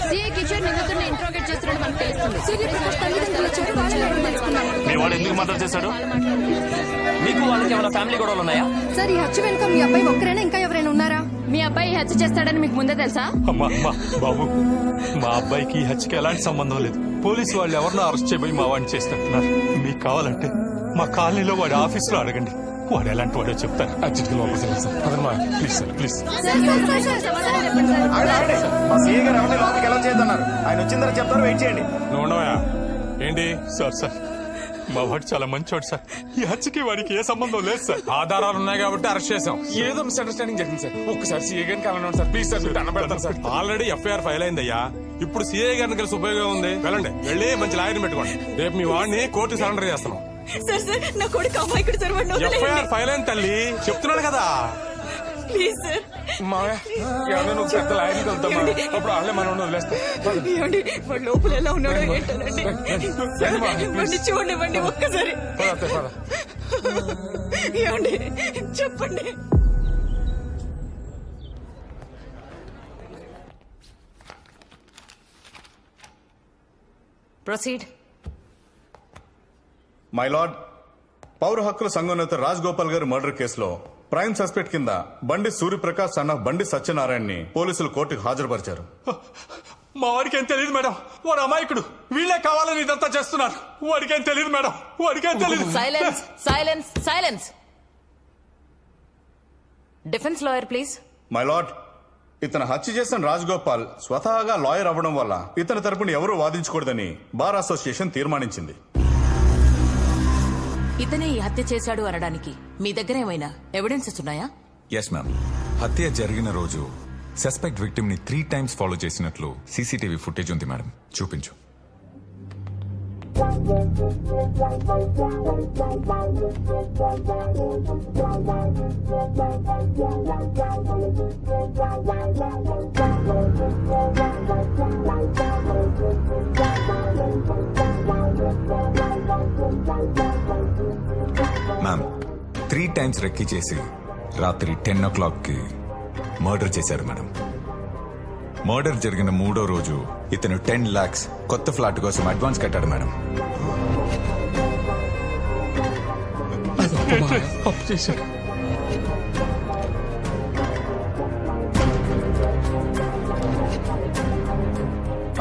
CI Kishore నిందితుడిని interrogate చేస్తున్నాడు మనకు తెలుస్తుంది. మీ వాడు ఎందుకు మర్డర్ చేశాడు? మీకు వాళ్ళకి ఏమైనా ఫ్యామిలీ గొడవలు ఉన్నాయా? సార్, ఈ హత్య వెనుక మీ అబ్బాయి ఒక్కరైనా ఇంకా ఎవరైనా ఉన్నారా? మీ అబ్బాయి హత్య చేస్తాడని మీకు ముందే తెలుసా? అమ్మా బాబు, మా అబ్బాయికి ఈ హత్యకి ఎలాంటి సంబంధం లేదు. పోలీసు వాళ్ళు ఎవరినో అరెస్ట్ చేయబోయి మా వాడిని చేస్తున్నారు. మీకు కావాలంటే మా కాలనీలో వాడి ఆఫీసులో అడగండి. వాడు ఎలాంటి వాడో చెప్తారు. Please sir, please. మా సీఏ గారు ఎవరిని లోపలికి ఎలా చేయొద్దన్నారు. ఆయన వచ్చిన తర్వాత చెప్తారు, వెయిట్ చేయండి. ఏంటి సార్ మా వాడు చాలా మంచివాడు సార్. ఈ హత్యకి వాడికి ఏ సంబంధం లేదు సార్. ఆధారాలు ఉన్నాయి కాబట్టి అరెస్ట్ చేసాం. ఏదో మిస్అండర్స్టాండింగ్ జరిగింది సార్. ఒక్కసారి సీఏ గారిని కలవండి సార్, ప్లీజ్ సార్. అన్న పెడతాను సార్. ఆల్రెడీ ఎఫ్ఐఆర్ ఫైల్ అయిందయ్యా. ఇప్పుడు సీఏ గారిని కలిసి ఉపయోగం ఉంది. వెళ్ళండి, వెళ్ళి మంచి లాయర్ని పెట్టుకోండి. రేపు మీ వాడిని కోర్టు సరెండర్ చేస్తాం. సార్, నా కొడుకు అమ్మాయికుడు సార్. ఎఫ్ఐఆర్ ఫైల్ అయింది తల్లి, చెప్తున్నాడు కదా. Please sir. నువ్వు పెద్ద లాయర్ని వెళ్తామా? అప్పుడు వాళ్ళే మనం వదిలేస్తాం. వాడు లోపల ఎలా ఉన్నాడో ఏంటోనండి. చూడండి ఒక్కసారి. ఏమండి చెప్పండి. ప్రొసీడ్. మై లార్డ్, పౌర హక్కుల సంఘం నేత రాజ్ గోపాల్ గారి మర్డర్ కేసులో ప్రైమ్ సస్పెక్ట్ కింద బండి సూర్యప్రకాష్ అన్న బండి సత్యనారాయణని పోలీసులు కోర్టుకు హాజరుపరిచారు. మా వాడికి ఏం తెలియదు మేడం. వాడు అమాయకుడు. వీళ్ళే కావాలని ఇదంతా చేస్తున్నారు. వాడికి ఏం తెలియదు మేడం. వాడికి ఏం తెలియదు. Silence silence silence. Defence lawyer please. My lord, ఇతను హత్య చేసిన రాజ్ గోపాల్ స్వతహాగా లాయర్ అవ్వడం వల్ల ఇతని తరపున ఎవరూ వాదించకూడదని బార్ అసోసియేషన్ తీర్మానించింది. ఇతనే ఈ హత్య చేశాడు అనడానికి మీ దగ్గర ఏమైనా ఎవిడెన్సెస్ ఉన్నాయా? Yes ma'am. హత్య జరిగిన రోజు సస్పెక్ట్ విక్టిమ్ ని 3 times ఫాలో చేసినట్లు సీసీటీవీ ఫుటేజ్ ఉంది మేడం. చూపించు. మ్యామ్, 3 times రెక్కి చేసి రాత్రి 10 o'clock మర్డర్ చేశారు మేడం. మర్డర్ జరిగిన 3వ రోజు ఇతను 10 lakhs కొత్త ఫ్లాట్ కోసం అడ్వాన్స్ కట్టాడు మేడం. అప్పు చేశాడు.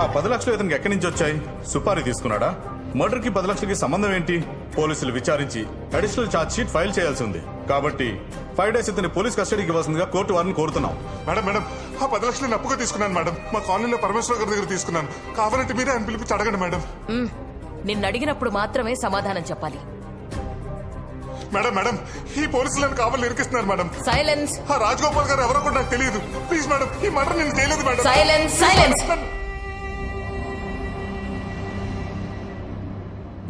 ఆ 10 లక్షలు ఇతనికి ఎక్కడి నుంచి వచ్చాయి? సుపారీ తీసుకున్నాడా? మర్డర్ కి 10 లక్షలకి సంబంధం ఏంటి? పోలీసులు విచారించి అడిషనల్ ఛార్జ్ షీట్ ఫైల్ చేయాల్సి ఉంది. కాబట్టి 5 days ఇతని పోలీస్ కస్టడీకి ఇవ్వాల్సిందిగా కోర్టు వారిని కోరుతున్నాం. మేడం, ఆ 10 లక్షలు అప్పుగా తీసుకున్నాను మేడం. మా కాలనీలో పరమేశ్వర గారి దగ్గర తీసుకున్నాను. కావాలంటే మీరే ఆయన పిలిపించి అడగండి మేడం. నిన్ను అడిగినప్పుడు మాత్రమే సమాధానం చెప్పాలి. మేడం, ఈ పోలీసులను కావాలని ఇరికిస్తున్నారు మేడం. సైలెన్స్. ఆ రాజగోపాల్ గారు ఎవరో కూడా నాకు తెలియదు. ప్లీజ్ మేడం, ఈ మర్డర్ నేను చేయలేదు మేడం. Silence silence.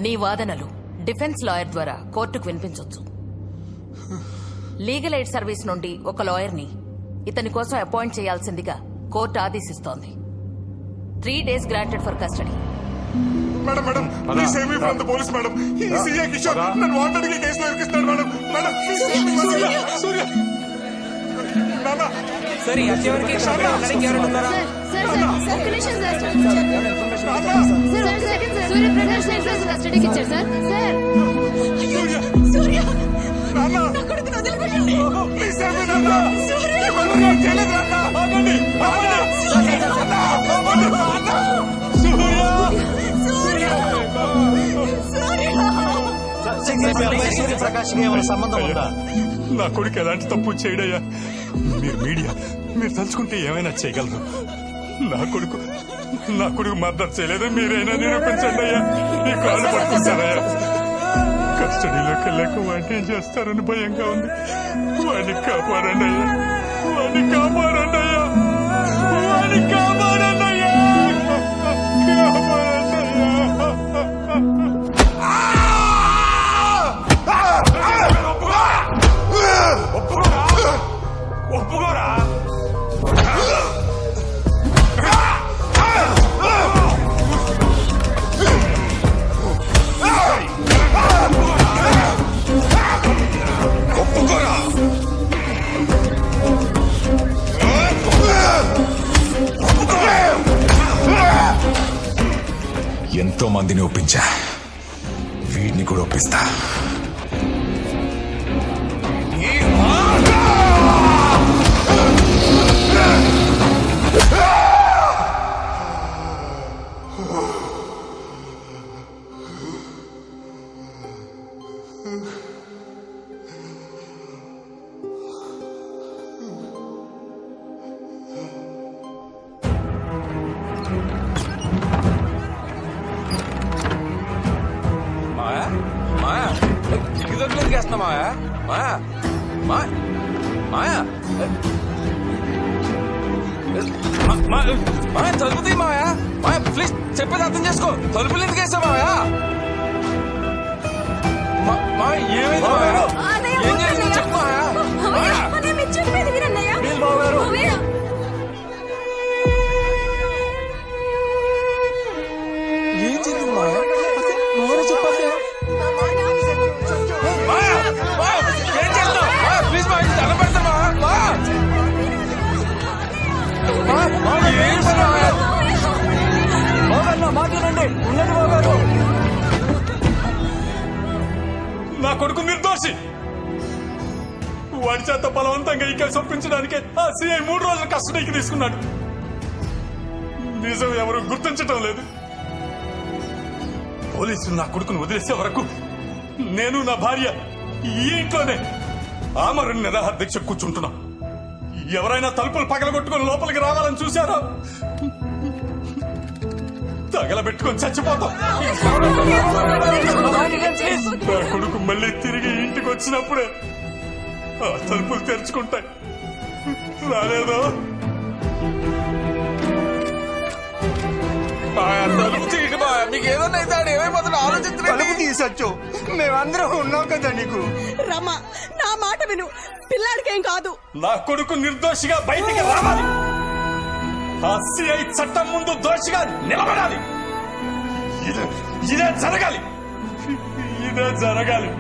నీ వాదనలు డిఫెన్స్ లాయర్ ద్వారా కోర్టుకు వినిపించొచ్చు. లీగల్ ఎయిడ్ సర్వీస్ నుండి ఒక లాయర్ ని ఇతని కోసం అపాయింట్ చేయాల్సిందిగా కోర్టు ఆదేశిస్తోంది. 3 days granted for custody. Madam, please save me from the police madam. ఈ సీఏ కిషోర్ నన్ను వాంటెడ్ గా కేసులో ఇరికిస్తాడు madam. Please save me. Surya నాన్న, సరే అత్యవరికి ఎవరైనా ఉన్నారా? ఒక్క నిమిషం సార్. కస్టడీకి ఇచ్చారు సార్. సూర్య నాన్న, నా కొడుకుని వదిలిపెట్టండి. ప్లీజ్ సేవ్ మీ నాన్న. సూర్య నేను చేయలేదు నాన్న. ఆగండి. సూర్యప్రకాష్ కి ఏమైనా సంబంధం ఉందా? నా కొడుకు ఎలాంటి తప్పు చేయడయ్యా. మీరు మీడియా, మీరు తలుచుకుంటే ఏమైనా చేయగలరు. నా కొడుకు మర్డర్ చేయలేదు. మీరైనా నిరూపించండి అయ్యా. ఈ కాళ్ళు పట్టుకుంటారయ్యా. కస్టడీలోకి వెళ్ళాక వాడిని ఏం చేస్తారని భయంగా ఉంది. వాడిని కాపాడండి అయ్యా. వాడిని కాపాడండి అయ్యా. వాడిని కాపాడండి అయ్యా. ఒప్పుకోరా? ఒప్పుకోరా? ఎంతో మందిని ఒప్పించా, వీడిని కూడా ఒప్పిస్తా. మాయా మాయా కిటికీ దగ్గరికి వేస్తున్నా మాయా మాయా మాయా మాయా మాయా తలుపు తీ మాయా మాయా ప్లీజ్ చెప్పేది అర్థం చేసుకో. తలుపులు ఎందుకు వేసా మాయా? మాయా ఏమైంది మాయా? ఏం జరిగిందో చెప్పు మాయా. మాయా ప్లీజ్ బావగారు. ఏం జరిగింది మాయా? నువ్వే చెప్పాలి. మాయా మాయా ఏం చేస్తావు? మాయా ప్లీజ్ మాయా దండం పెడతా మాయా. మాయా మాయా ఏంటి మాయా? మాట్లాడండి ఉండండి బావగారు. నా కొడుకు నిర్దోషి. వాడి చేత బలవంతంగా ఈ కేసు ఒప్పించడానికి ఆ సిఐ 3 రోజుల కస్టడీకి తీసుకున్నాడు. నిజం ఎవరు గుర్తించటం లేదు. పోలీసులు నా కొడుకును వదిలేసే వరకు నేను నా భార్య ఈ ఇంట్లోనే ఆమరణ నిరాహార దీక్ష కూర్చుంటున్నాం. ఎవరైనా తలుపులు పగలగొట్టుకుని లోపలికి రావాలని చూశారా? తగలబెట్టుకొని చచ్చిపోతాం. నా కొడుకు మళ్ళీ తిరిగి ఇంటికి వచ్చినప్పుడే ఆ తలుపులు తెరుచుకుంటాయి. రాలేదో తలుపు తీయండి మాయా. మీకు ఏదన్నా అయితే ఆడు ఏమైపోతాడు ఆలోచించలేదు. తీసొచ్చు, మేమందరం ఉన్నాం కదా నీకు. రమ్మా, నా మాట విను. పిల్లాడికేం కాదు. నా కొడుకు నిర్దోషిగా బయటికి రావాలి. ఆ సిఐ చట్టం ముందు దోషిగా నిలబడాలి. ఇదే జరగాలి. ఇదే జరగాలి.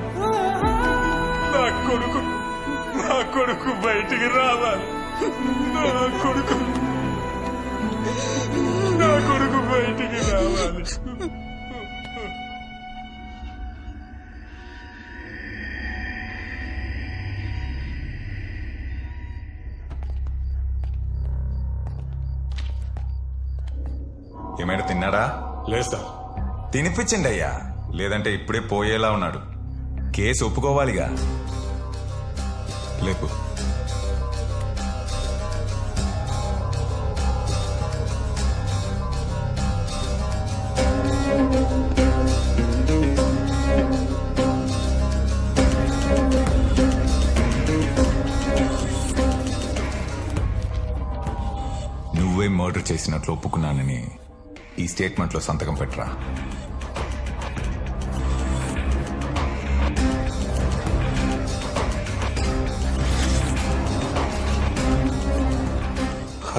నా కొడుకు బయటికి రావాలి. నా కొడుకు బయటికి రావాలి. ఏమైనా తిన్నాడా? లేదు సార్. తినిపించండి అయ్యా, లేదంటే ఇప్పుడే పోయేలా ఉన్నాడు. కేసు ఒప్పుకోవాలిగా. లేపు. నువ్వే మర్డర్ చేసినట్లు ఒప్పుకున్నానని ఈ స్టేట్మెంట్ లో సంతకం పెట్టరా.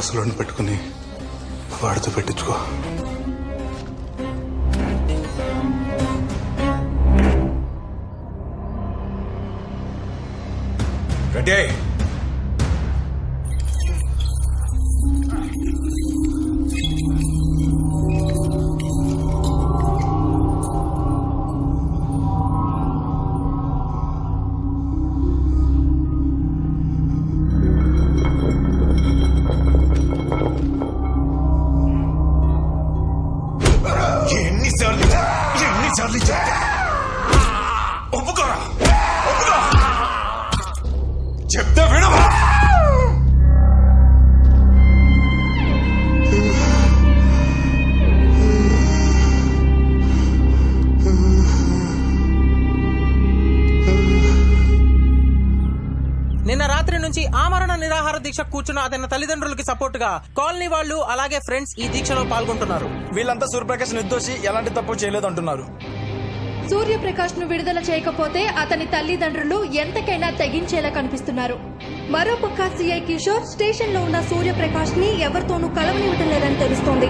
అసలు పెట్టుకుని వాడితో పెట్టించుకో. రెడీ. ఎన్నిసార్లు ఒప్పుకోరా? చెప్తే వినవా? నిన్న రాత్రి నుంచి ఆమరణ నిరాహార దీక్ష కూర్చున్న అతని తల్లిదండ్రులకి సపోర్ట్ గా కాలనీ వాళ్ళు అలాగే ఫ్రెండ్స్ ఈ దీక్షలో పాల్గొంటున్నారు. వీళ్ళంతా సూర్యప్రకాష్ నిర్దోషి, ఎలాంటి తప్పు చేయలేదు అంటున్నారు. సూర్యప్రకాష్ ను విడుదల చేయకపోతే అతని తల్లిదండ్రులు ఎంతకైనా తెగించేలా కనిపిస్తున్నారు. మరోపక్క సిఐ కిషోర్ స్టేషన్ లో ఉన్న సూర్యప్రకాష్ ని ఎవరితోనూ కలవనివ్వటం లేదని తెలుస్తోంది.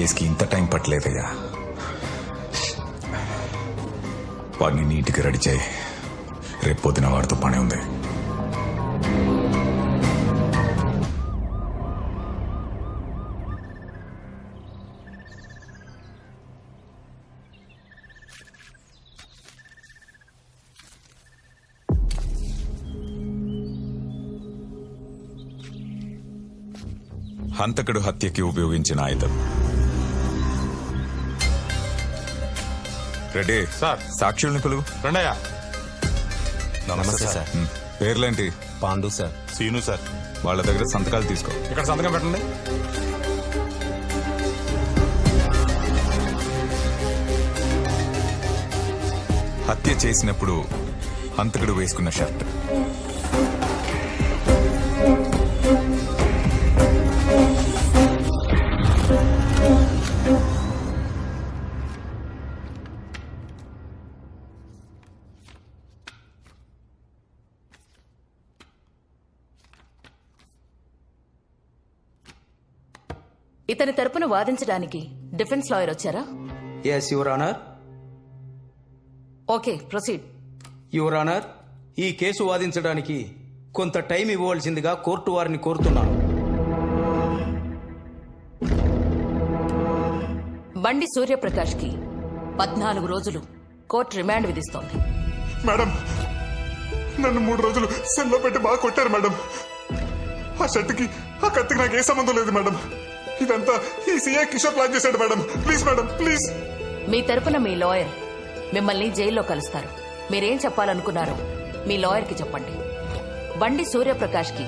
కేసుకి ఇంత టైం పట్టలేదయ్యా. వాడిని నీట్గా రెడీ చేయి. రేపు పొద్దున వాడితో పని ఉంది. హంతకుడు హత్యకి ఉపయోగించిన ఆయుధం. Ready sir. సాక్షుల్ని పిలువు. రండయ్యా. నమస్తే సార్. పేర్లేంటి? పాండు సార్. సీను సార్. వాళ్ళ దగ్గర సంతకాలు తీసుకో. ఇక్కడ సంతకం పెట్టండి. హత్య చేసినప్పుడు హంతకుడు వేసుకున్న షర్ట్. ఇతని తరపున వాదించడానికి డిఫెన్స్ లాయర్ వచ్చారా? Yes your honour. Okay, proceed. Your honour, ఈ కేసు వాదించడానికి కొంత టైం ఇవ్వవలసిందిగా కోర్టు వారిని కోరుతున్నాను. బండి సూర్యప్రకాష్ కి 14 రోజులు కోర్టు రిమాండ్ విధిస్తోంది. మేడం, నన్ను 3 రోజులు సెల్లో పెట్టి బాగా కొట్టారు మేడం. ఆ షర్ట్కి ఆ కత్తికి నాకు ఏ సంబంధం లేదు మేడం. ఇదంతా ఈ సీఐ కిషోర్ ప్లాన్ చేశాడు మేడం. Please madam, please. మీ తరపున మీ లాయర్ మిమ్మల్ని జైల్లో కలుస్తారు. మీరేం చెప్పాలనుకున్నారో మీ లాయర్కి చెప్పండి. బండి సూర్యప్రకాష్ కి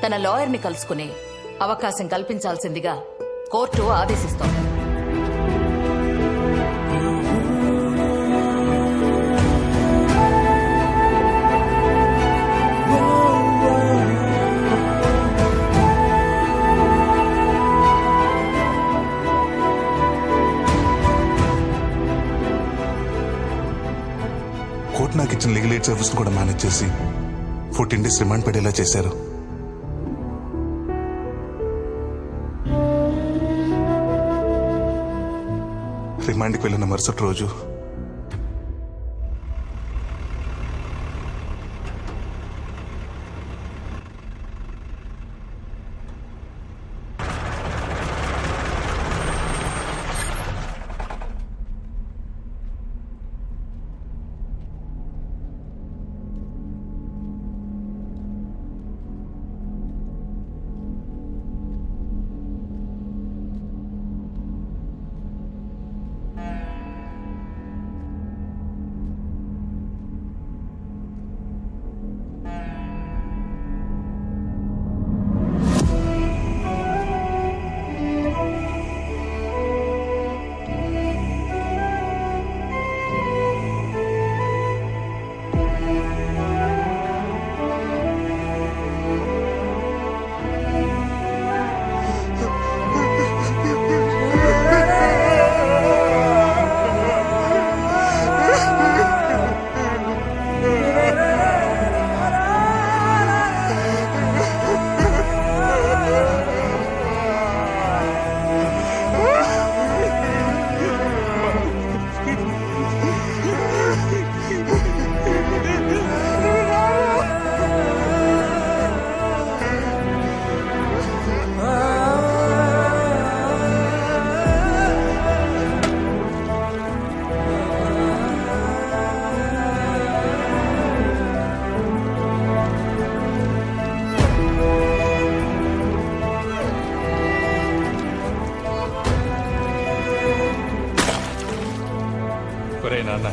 తన లాయర్ని కలుసుకునే అవకాశం కల్పించాల్సిందిగా కోర్టు ఆదేశిస్తోంది. కోర్టు నాకు ఇచ్చిన లీగల్ ఎయిడ్ సర్వీస్ కూడా మేనేజ్ చేసి 14 days రిమాండ్ పడేలా చేశారు. రిమాండ్కి వెళ్ళిన మరుసటి రోజు నాన్న,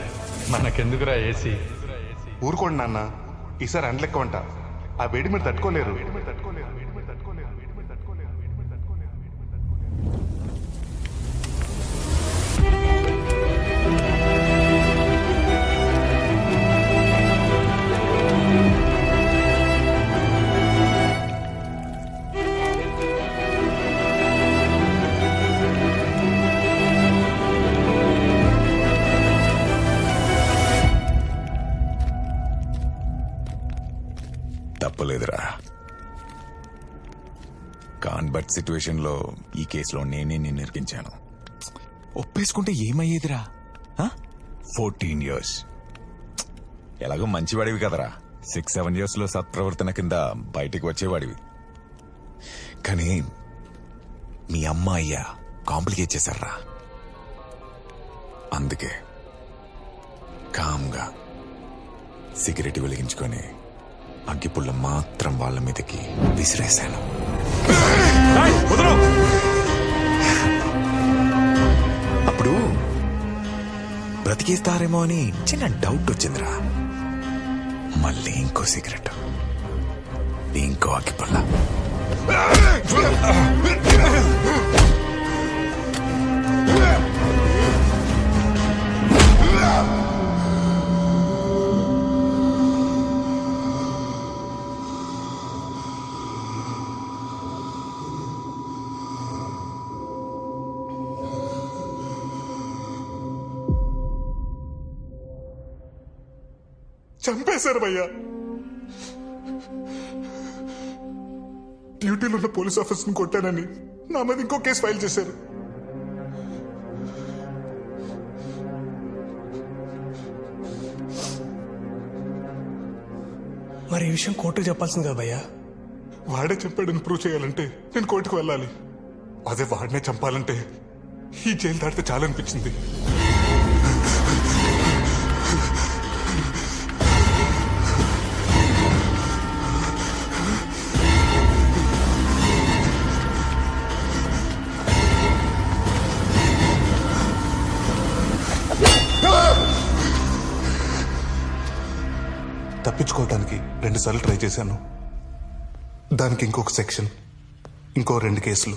మనకెందుకురా ఏసీ? ఊరుకోండి నాన్న, ఈసారి అండ్లెక్కవంట. ఆ వేడి మీరు తట్టుకోలేరు. తప్పలేదురా. కాన్బర్ట్ సిచ్యువేషన్ లో ఈ కేసులో నేనే నిన్ను ఇరికించాను. ఒప్పేసుకుంటే ఏమయ్యేదిరా 14 years. ఎలాగో మంచివాడివి కదరా 6-7 years లో సత్ప్రవర్తన కింద బయటికి వచ్చేవాడివి. కానీ మీ అమ్మ అయ్యా కాంప్లికేట్ చేశారా. అందుకే కామ్గా సిగరెట్ వెలిగించుకొని అగ్గిపుల్ల మాత్రం వాళ్ళ మీదకి విసిరేశాను. అప్పుడు బ్రతికేస్తారేమో అని చిన్న డౌట్ వచ్చిందిరా. మళ్ళీ ఇంకో సిగరెట్, ఇంకో అగ్గిపుల్ల. చంపేశారు భయ్యా. డ్యూటీలో ఉన్న పోలీస్ ఆఫీసర్ని కొట్టానని నా మీద ఇంకో కేసు ఫైల్ చేశారు. మరి ఈ విషయం కోర్టుకు చెప్పాల్సింది కదా భయ్యా. వాడే చంపాడని ప్రూవ్ చేయాలంటే నేను కోర్టుకు వెళ్ళాలి. అదే వాడినే చంపాలంటే ఈ జైలు దాటితే చాలనిపించింది. తప్పించుకోవడానికి 2 సార్లు ట్రై చేశాను. దానికి ఇంకొక సెక్షన్, ఇంకో 2 కేసులు.